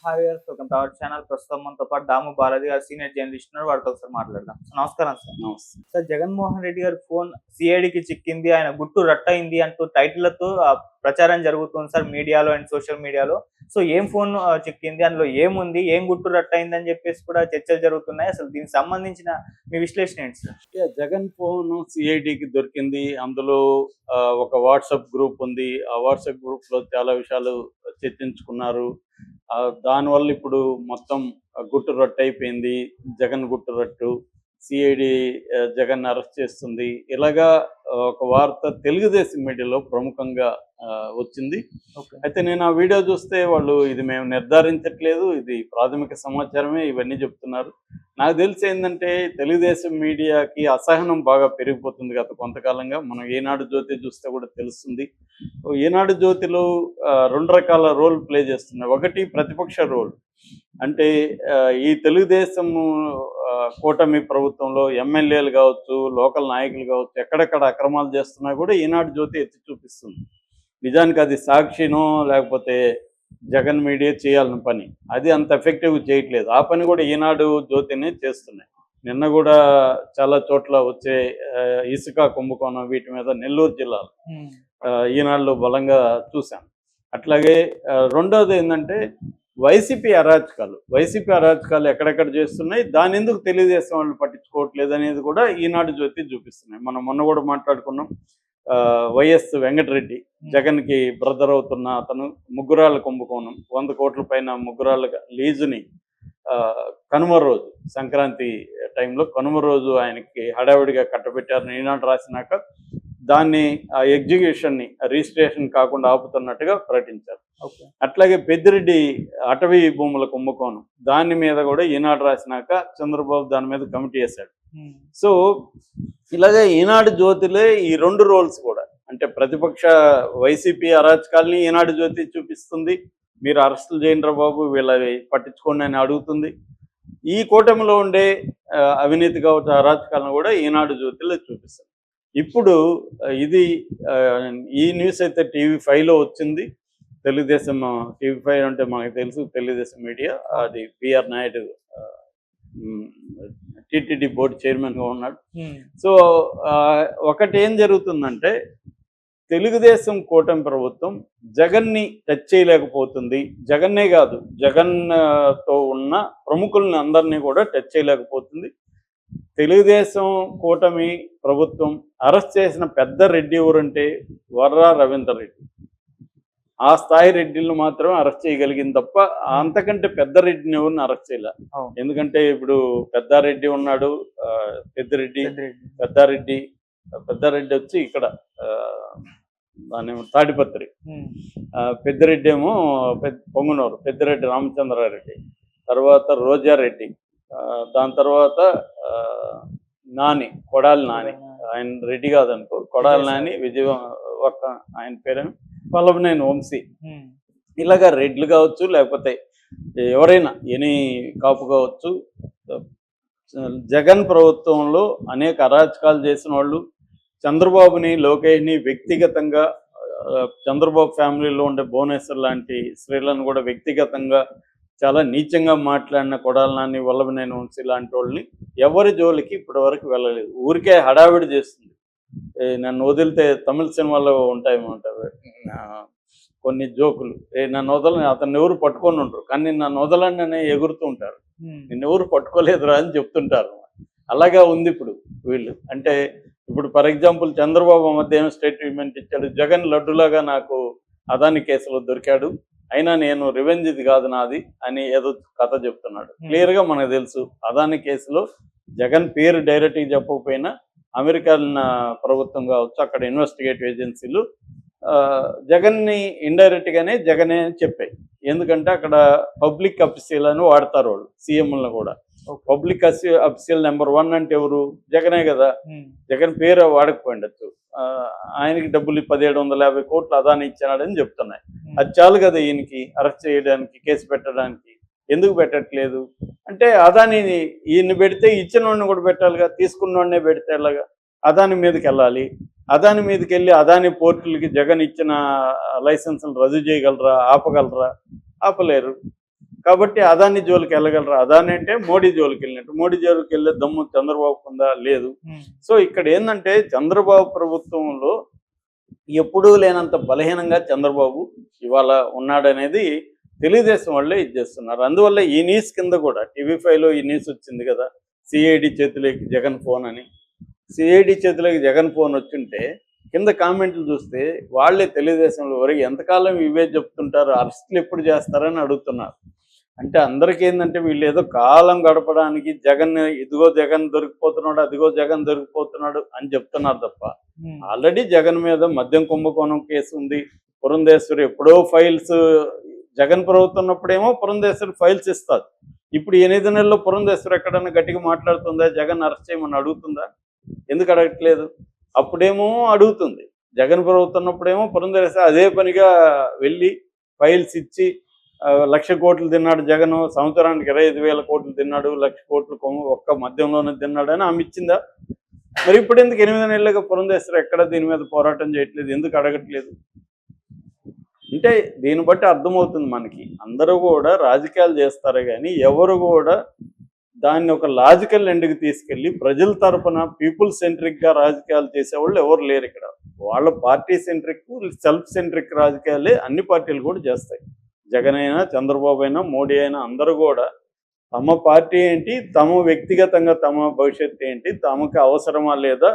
Hi viewers, welcome to our channel. ప్రస్తుతం మనతో పాటు దాము బాలాజీ గారు సీనియర్ జర్నలిస్ట్ ఉన్నారు. వారితో ఒకసారి మాట్లాడదాం. నమస్కారం సార్. నమస్తే. సార్, జగన్మోహన్ రెడ్డి గారి ఫోన్ సిఐడికి చిక్కింది, ఆయన గుట్టు రట్టయింది అంటూ టైటిళ్లతో ప్రచారం జరుగుతుంది సార్ మీడియాలో అండ్ సోషల్ మీడియాలో. సో ఏం ఫోన్ చిక్కింది, అందులో ఏముంది, ఏం గుట్టు రట్టయింది అని చెప్పేసి కూడా చర్చలు జరుగుతున్నాయి. అసలు దీనికి సంబంధించిన మీ విశ్లేషణ ఏంటి సార్? జగన్ ఫోన్ సిఐడికి దొరికింది. అందులో ఒక వాట్సాప్ గ్రూప్ ఉంది. ఆ వాట్సాప్ గ్రూప్ లో చాలా విషయాలు చర్చించుకున్నారు. దానివల్ల ఇప్పుడు మొత్తం గుట్టు రట్టు అయిపోయింది. జగన్ గుట్టు రట్టు, సిఐడి జగన్ అరెస్ట్ చేస్తుంది. ఇలాగా ఒక వార్త తెలుగుదేశం మీడియాలో ప్రముఖంగా వచ్చింది. అయితే నేను ఆ వీడియో చూస్తే వాళ్ళు ఇది మేము నిర్ధారించట్లేదు, ఇది ప్రాథమిక సమాచారమే, ఇవన్నీ చెప్తున్నారు. నాకు తెలిసి ఏంటంటే తెలుగుదేశం మీడియాకి అసహనం బాగా పెరిగిపోతుంది గత కొంతకాలంగా. మనం ఈనాడు జ్యోతి చూస్తే కూడా తెలుస్తుంది. ఈనాడు జ్యోతిలో రెండు రకాల రోల్ ప్లే చేస్తున్నాయి. ఒకటి ప్రతిపక్ష రోల్, అంటే ఈ తెలుగుదేశం కూటమి ప్రభుత్వంలో ఎమ్మెల్యేలు కావచ్చు, లోకల్ నాయకులు కావచ్చు, ఎక్కడెక్కడ అక్రమాలు చేస్తున్నా కూడా ఈనాడు జ్యోతి ఎత్తి చూపిస్తుంది. నిజానికి అది సాక్షినో లేకపోతే జగన్ మీడియా చేయాలని పని, అది అంత ఎఫెక్టివ్గా చేయట్లేదు. ఆ పని కూడా ఈనాడు జ్యోతిని చేస్తున్నాయి. నిన్న కూడా చాలా చోట్ల వచ్చే ఇసుక కుంభకోణం వీటి మీద నెల్లూరు జిల్లాలో ఈనాడులో బలంగా చూశాను. అట్లాగే రెండోది ఏంటంటే వైసీపీ అరాచకాలు ఎక్కడెక్కడ చేస్తున్నాయి, దాని ఎందుకు తెలుగుదేశం వాళ్ళు పట్టించుకోవట్లేదు అనేది కూడా ఈనాడు జ్యోతి చూపిస్తున్నాయి. మనం మొన్న కూడా మాట్లాడుకున్నాం. వైఎస్ వెంకటరెడ్డి, జగన్కి బ్రదర్ అవుతున్న అతను, ముగ్గురాళ్ళ కుంభకోణం, 100 కోట్ల పైన ముగ్గురాళ్ళ లీజుని కనుమ రోజు, సంక్రాంతి టైంలో కనుమ రోజు ఆయనకి హడావిడిగా కట్టబెట్టారని ఈనాడు రాసినాక దాన్ని ఆ ఎగ్జిక్యూషన్ని రిజిస్ట్రేషన్ కాకుండా ఆపుతున్నట్టుగా ప్రకటించారు. అట్లాగే పెద్దిరెడ్డి అటవీ భూముల కుంభకోణం, దాని మీద కూడా ఈనాడు రాసినాక చంద్రబాబు దాని మీద కమిటీ వేశాడు. సో ఇలాగే ఈనాడు జ్యోతిలే ఈ రెండు రోల్స్ కూడా, అంటే ప్రతిపక్ష వైసీపీ అరాచకాల్ని ఈనాడు జ్యోతి చూపిస్తుంది. మీరు అరెస్టులు చేయండి బాబు, వీళ్ళవి పట్టించుకోండి అని అడుగుతుంది. ఈ కూటమిలో ఉండే అవినీతి కావచ్చు, అరాచకాలను కూడా ఈనాడు జ్యోతిలో చూపిస్తుంది. ఇప్పుడు ఇది ఈ న్యూస్ అయితే TV5లో వచ్చింది. తెలుగుదేశం TV5 అంటే మనకు తెలుసు, తెలుగుదేశం మీడియా. అది పిఆర్ నాయుడు టీటీడీ బోర్డు చైర్మన్గా ఉన్నాడు. సో ఒకటి ఏం జరుగుతుందంటే, తెలుగుదేశం కూటమి ప్రభుత్వం జగన్ని టచ్ చేయలేకపోతుంది. జగన్నే కాదు, జగన్తో ఉన్న ప్రముఖుల్ని అందరినీ కూడా టచ్ చేయలేకపోతుంది. తెలుగుదేశం కూటమి ప్రభుత్వం అరెస్ట్ చేసిన పెద్ద రెడ్డి ఎవరంటే వర్రా రవీందర్ రెడ్డి. ఆ స్థాయి రెడ్డిలను మాత్రమే అరెస్ట్ చేయగలిగింది తప్ప అంతకంటే పెద్ద రెడ్డిని ఎవరిని అరెస్ట్ చేయలే. ఎందుకంటే ఇప్పుడు పెద్దారెడ్డి ఉన్నాడు, పెద్దారెడ్డి వచ్చి ఇక్కడ దాని తాడిపత్రి, పెద్దిరెడ్డి ఏమో పొంగునూరు, పెద్దిరెడ్డి రామచంద్రారెడ్డి, తర్వాత రోజారెడ్డి, దాని తర్వాత నాని, కొడాలి నాని, ఆయన రెడ్డి కాదనుకో, కొడాలి నాని, ఒక ఆయన పేరేమో వల్లభనేని వంశీ. ఇలాగా రెడ్లు కావచ్చు, లేకపోతే ఎవరైనా ఎనీ కాపు కావచ్చు. జగన్ ప్రభుత్వంలో అనేక అరాచకాలు చేసిన వాళ్ళు, చంద్రబాబుని, లోకేష్ని వ్యక్తిగతంగా, చంద్రబాబు ఫ్యామిలీలో ఉండే భువనేశ్వర్ లాంటి స్త్రీలను కూడా వ్యక్తిగతంగా చాలా నీచంగా మాట్లాడిన కొడాలి నాని, వల్లభనేని వంశీ లాంటి వాళ్ళని ఎవరి జోలికి ఇప్పటి వరకు వెళ్ళలేదు. ఊరికే హడావిడి చేస్తుంది. నన్ను వదిలితే తమిళ సినిమాలో ఉంటాయేమో కొన్ని జోకులు, నన్ను వదలని, అతన్ని ఎవరు పట్టుకొని ఉంటారు, కానీ నన్ను వదలని అనే ఎగురుతూ ఉంటారు. నిన్ను ఎవరు పట్టుకోలేదురా అని చెప్తుంటారు. అలాగా ఉంది ఇప్పుడు వీళ్ళు. అంటే ఇప్పుడు ఫర్ ఎగ్జాంపుల్ చంద్రబాబు మధ్య ఏమో స్టేట్మెంట్ ఇచ్చాడు, జగన్ లడ్డులాగా నాకు అదాని కేసులో దొరికాడు, అయినా నేను రివెంజ్ ఇది కాదు నాది అని ఏదో కథ చెప్తున్నాడు. క్లియర్గా మనకు తెలుసు, అదాని కేసులో జగన్ పేరు డైరెక్ట్గా చెప్పకపోయినా అమెరికన్ ప్రభుత్వం కావచ్చు, అక్కడ ఇన్వెస్టిగేటివ్ ఏజెన్సీలు జగన్ని ఇండైరెక్ట్గానే జగనే అని చెప్పాయి. ఎందుకంటే అక్కడ పబ్లిక్ అఫీషియల్ అని వాడతారు వాళ్ళు, సీఎంలను కూడా. పబ్లిక్ అఫీషియల్ నెంబర్ 1 అంటే ఎవరు? జగనే కదా. జగన్ పేరు వాడకపోయిండొచ్చు, ఆయనకి డబ్బులు 1750 కోట్లు అదాని ఇచ్చినాడని చెప్తున్నాయి. అది చాలు కదా ఈయనకి అరెస్ట్ చేయడానికి, కేసు పెట్టడానికి. ఎందుకు పెట్టట్లేదు అంటే, అదానిని ఈయన్ని పెడితే ఇచ్చిన వాడిని కూడా పెట్టాలిగా, తీసుకున్న వాడినే పెడితే ఎలాగా? అదాని మీదకి వెళ్ళాలి. అదాని మీదకి వెళ్ళి అదాని పోర్టులకి జగన్ ఇచ్చిన లైసెన్సులు రద్దు చేయగలరా, ఆపగలరా? ఆపలేరు. కాబట్టి అదాని జోలికి వెళ్ళగలరా? అదాని అంటే మోడీ జోలికి వెళ్ళినట్టు. మోడీ జోలికి వెళ్ళే దమ్ము చంద్రబాబు ఉందా? లేదు. సో ఇక్కడ ఏంటంటే చంద్రబాబు ప్రభుత్వంలో ఎప్పుడూ లేనంత బలహీనంగా చంద్రబాబు ఇవాళ ఉన్నాడనేది తెలుగుదేశం వాళ్ళే ఇది చేస్తున్నారు. అందువల్ల ఈ న్యూస్ కింద కూడా టీవీ5లో ఈ న్యూస్ వచ్చింది కదా, సిఐడి చేతిలోకి జగన్ ఫోన్ అని. సిఐడి చేతిలోకి జగన్ ఫోన్ వచ్చుంటే కింద కామెంట్లు చూస్తే వాళ్ళే తెలుగుదేశంలో వరకు ఎంతకాలం ఇవే చెప్తుంటారు, అరెస్టులు ఎప్పుడు చేస్తారని అడుగుతున్నారు. అంటే అందరికీ ఏంటంటే వీళ్ళు ఏదో కాలం గడపడానికి జగన్, ఇదిగో జగన్ దొరికిపోతున్నాడు, అదిగో జగన్ దొరికిపోతున్నాడు అని చెప్తున్నారు తప్ప ఆల్రెడీ జగన్ మీద మద్యం కుంభకోణం కేసు ఉంది. పురంధేశ్వరి ఎప్పుడో ఫైల్స్, జగన్ ప్రభుత్వం ఉన్నప్పుడేమో పురంధేశ్వరి ఫైల్స్ ఇస్తారు. ఇప్పుడు 8 నెలల్లో పురంధేశ్వరి ఎక్కడన్నా గట్టిగా మాట్లాడుతుందా? జగన్ అరెస్ట్ చేయమని అడుగుతుందా? ఎందుకు అడగట్లేదు? అప్పుడేమో అడుగుతుంది. జగన్ ప్రభుత్వం ఉన్నప్పుడేమో పురంధేశ్వరి అదే పనిగా వెళ్ళి ఫైల్స్ ఇచ్చి 1,00,000 కోట్లు తిన్నాడు జగన్, సంవత్సరానికి 25,000 కోట్లు తిన్నాడు, 1,00,000 కోట్లు ఒక్క మద్యంలోనే తిన్నాడు అని ఆమె ఇచ్చిందా? మరి ఇప్పుడు ఎందుకు 8 నెలలుగా పురంధేశ్వరి ఎక్కడ దీని మీద పోరాటం చేయట్లేదు? ఎందుకు అడగట్లేదు? అంటే దీన్ని బట్టి అర్థమవుతుంది మనకి, అందరూ కూడా రాజకీయాలు చేస్తారు కానీ ఎవరు కూడా దాన్ని ఒక లాజికల్ ఎండ్కి తీసుకెళ్ళి ప్రజల తరపున పీపుల్ సెంట్రిక్గా రాజకీయాలు చేసేవాళ్ళు ఎవరు లేరు ఇక్కడ. వాళ్ళ పార్టీ సెంట్రిక్, సెల్ఫ్ సెంట్రిక్ రాజకీయాలే అన్ని పార్టీలు కూడా చేస్తాయి. జగన్ అయినా, చంద్రబాబు అయినా, మోడీ అయినా అందరూ కూడా తమ పార్టీ ఏంటి, తమ వ్యక్తిగతంగా తమ భవిష్యత్తు ఏంటి, తమకు అవసరమా లేదా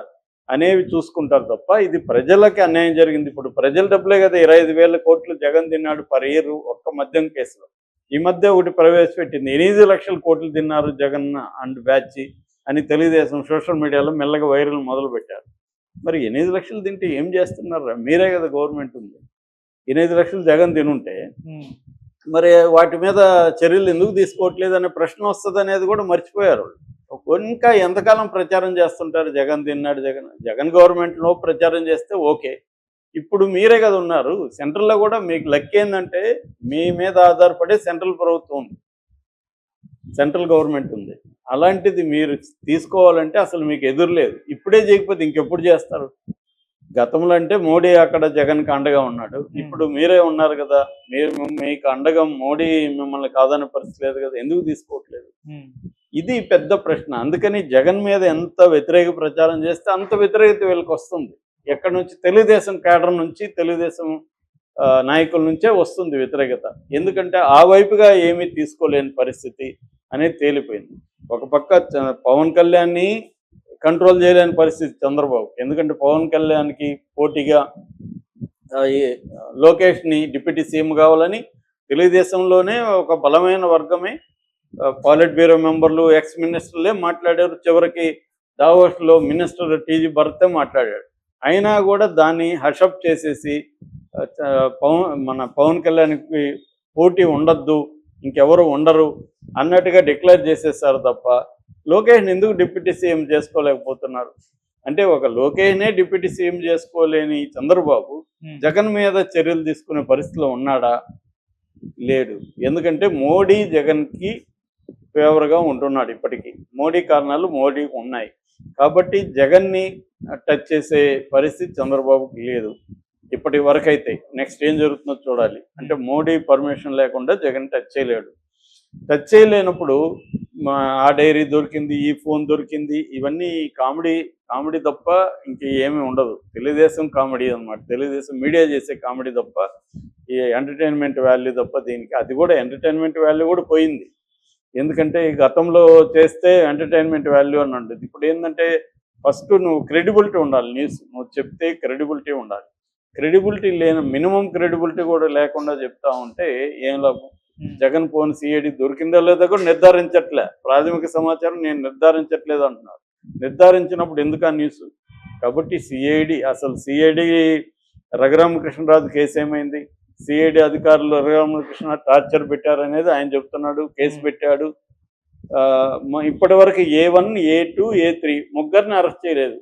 అనేవి చూసుకుంటారు తప్ప ఇది ప్రజలకి అన్యాయం జరిగింది. ఇప్పుడు ప్రజల డబ్బులే కదా 25,000 కోట్లు జగన్ తిన్నాడు పర్ ఇయర్ ఒక్క మద్యం కేసులో. ఈ మధ్య ఒకటి ప్రవేశపెట్టింది, 8 లక్షల కోట్లు తిన్నారు జగన్ అండ్ బ్యాచ్ అని తెలుగుదేశం సోషల్ మీడియాలో మెల్లగా వైరల్ మొదలు పెట్టారు. మరి 8 లక్షలు తింటే ఏం చేస్తున్నారు? మీరే కదా గవర్నమెంట్ ఉంది. 8 లక్షలు జగన్ తినుంటే మరి వాటి మీద చర్యలు ఎందుకు తీసుకోవట్లేదు అనే ప్రశ్న వస్తుంది అనేది కూడా మర్చిపోయారు. ఇంకా ఎంతకాలం ప్రచారం చేస్తుంటారు జగన్ తిన్నాడు, జగన్ గవర్నమెంట్లో ప్రచారం చేస్తే ఓకే. ఇప్పుడు మీరే కదా ఉన్నారు సెంట్రల్లో కూడా. మీకు లెక్క ఏంటంటే మీ మీద ఆధారపడే సెంట్రల్ ప్రభుత్వం ఉంది, సెంట్రల్ గవర్నమెంట్ ఉంది. అలాంటిది మీరు తీసుకోవాలంటే అసలు మీకు ఎదురులేదు. ఇప్పుడే చేయకపోతే ఇంకెప్పుడు చేస్తారు? గతంలో అంటే మోడీ అక్కడ జగన్కి అండగా ఉన్నాడు, ఇప్పుడు మీరే ఉన్నారు కదా, మీకు అండగా మోడీ మిమ్మల్ని కాదనే పరిస్థితి లేదు కదా, ఎందుకు తీసుకోవట్లేదు? ఇది పెద్ద ప్రశ్న. అందుకని జగన్ మీద ఎంత వ్యతిరేక ప్రచారం చేస్తే అంత వ్యతిరేకత వీళ్ళకి వస్తుంది. ఎక్కడి నుంచి? తెలుగుదేశం కేడర్ నుంచి, తెలుగుదేశం నాయకుల నుంచే వస్తుంది వ్యతిరేకత. ఎందుకంటే ఆ వైపుగా ఏమీ తీసుకోలేని పరిస్థితి అనేది తేలిపోయింది. ఒక పక్క పవన్ కళ్యాణ్ని కంట్రోల్ చేయలేని పరిస్థితి చంద్రబాబు. ఎందుకంటే పవన్ కళ్యాణ్కి పోటీగా లోకేష్ని డిప్యూటీ సీఎం కావాలని తెలుగుదేశంలోనే ఒక బలమైన వర్గమే, పాలిట్ బ్యూరో మెంబర్లు, ఎక్స్ మినిస్టర్లే మాట్లాడారు. చివరికి దావోస్లో మినిస్టర్ టీజీ భరతే మాట్లాడాడు. అయినా కూడా దాన్ని హషప్ చేసేసి మన పవన్ కళ్యాణ్కి పోటీ ఉండద్దు, ఇంకెవరు ఉండరు అన్నట్టుగా డిక్లేర్ చేసేసారు తప్ప లోకేష్ని ఎందుకు డిప్యూటీ సీఎం చేసుకోలేకపోతున్నారు? అంటే ఒక లోకేష్నే డిప్యూటీ సీఎం చేసుకోలేని చంద్రబాబు జగన్ మీద చర్యలు తీసుకునే పరిస్థితిలో ఉన్నాడా? లేడు. ఎందుకంటే మోడీ జగన్కి ఫేవర్గా ఉంటున్నాడు. ఇప్పటికీ మోడీ కారణాలు మోడీకి ఉన్నాయి కాబట్టి జగన్ని టచ్ చేసే పరిస్థితి చంద్రబాబుకి లేదు ఇప్పటి వరకు. అయితే నెక్స్ట్ ఏం జరుగుతుందో చూడాలి. అంటే మోడీ పర్మిషన్ లేకుండా జగన్ టచ్ చేయలేడు. టచ్ చేయలేనప్పుడు ఆ డైరీ దొరికింది, ఈ ఫోన్ దొరికింది, ఇవన్నీ కామెడీ తప్ప ఇంక ఏమీ ఉండదు. తెలుగుదేశం కామెడీ అన్నమాట, తెలుగుదేశం మీడియా చేసే కామెడీ తప్ప ఈ ఎంటర్టైన్మెంట్ వాల్యూ తప్ప దీనికి. అది కూడా ఎంటర్టైన్మెంట్ వాల్యూ కూడా పోయింది. ఎందుకంటే గతంలో చేస్తే ఎంటర్టైన్మెంట్ వాల్యూ అని ఉండేది. ఇప్పుడు ఏంటంటే ఫస్ట్ నువ్వు క్రెడిబిలిటీ ఉండాలి, న్యూస్ నువ్వు చెప్తే క్రెడిబిలిటీ ఉండాలి. క్రెడిబిలిటీ లేని, మినిమం క్రెడిబిలిటీ కూడా లేకుండా చెప్తా ఉంటే ఏం లాభం? జగన్ ఫోన్ సిఐడి దొరికిందో లేదో కూడా నిర్ధారించట్లే. ప్రాథమిక సమాచారం నేను నిర్ధారించట్లేదు అంటున్నారు. నిర్ధారించినప్పుడు ఎందుకు ఆ న్యూస్? కాబట్టి సిఐడి రఘురామకృష్ణరాజు కేసు ఏమైంది? సిఐడి అధికారులు రఘురామకృష్ణ టార్చర్ పెట్టారనేది ఆయన చెప్తున్నాడు. కేసు పెట్టాడు. ఇప్పటి వరకు A1, A2, A3 ముగ్గురిని అరెస్ట్ చేయలేదు.